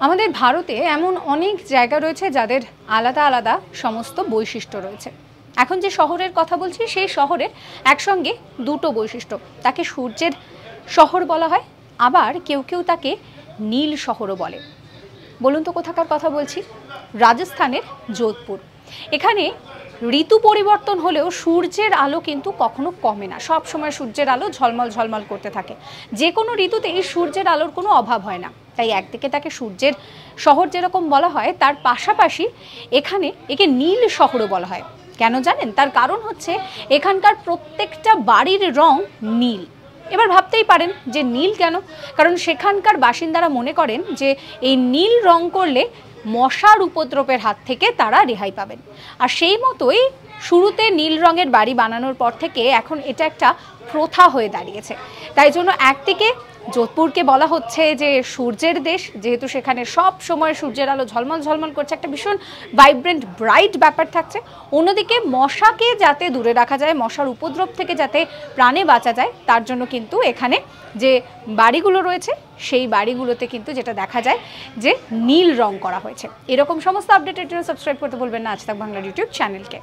আমাদের ভারতে এমন অনেক জায়গা রয়েছে যাদের আলাদা আলাদা সমস্ত বৈশিষ্ট্য রয়েছে। এখন যে শহরের কথা বলছি সেই শহরের একসঙ্গে দুটো বৈশিষ্ট্য, তাকে সূর্যের শহর বলা হয়, আবার কেউ কেউ তাকে নীল শহরও বলে। বলুন তো কোথাকার কথা বলছি? রাজস্থানের যোধপুর। এখানে ঋতু পরিবর্তন হলেও সূর্যের আলো কিন্তু কখনো কমে না, সব সময় সূর্যের আলো ঝলমল ঝলমল করতে থাকে। যে কোনো ঋতুতেই সূর্যের আলোর কোনো অভাব হয় না। তাই একদিকে তাকে সূর্যের শহর যেরকম বলা হয়, তার পাশাপাশি একে নীল শহরও বলা হয়। কেন জানেন? তার কারণ হচ্ছে এখানকার প্রত্যেকটা বাড়ির রং নীল। এবার ভাবতেই পারেন যে নীল কেন? কারণ সেখানকার বাসিন্দারা মনে করেন যে এই নীল রং করলে মশার উপদ্রবের হাত থেকে তারা রেহাই পাবেন। আর সেই মতোই শুরুতে নীল রঙের বাড়ি বানানোর পর থেকে এখন এটা একটা প্রথা হয়ে দাঁড়িয়েছে। তাই জন্য একদিকে যোধপুরকে বলা হচ্ছে যে সূর্যের দেশ, যেহেতু সেখানে সব সময় সূর্যের আলো ঝলমল ঝলমল করছে, একটা ভীষণ ভাইব্রেন্ট ব্রাইট ব্যাপার থাকছে। অন্যদিকে মশাকে যাতে দূরে রাখা যায়, মশার উপদ্রব থেকে যাতে প্রাণে বাঁচা যায়, তার জন্য কিন্তু এখানে যে বাড়িগুলো রয়েছে সেই বাড়িগুলোতে কিন্তু যেটা দেখা যায় যে নীল রং করা হয়েছে। এরকম সমস্ত আপডেটের জন্য সাবস্ক্রাইব করতে ভুলবেন না আজ তাক বাংলার ইউটিউব চ্যানেলকে।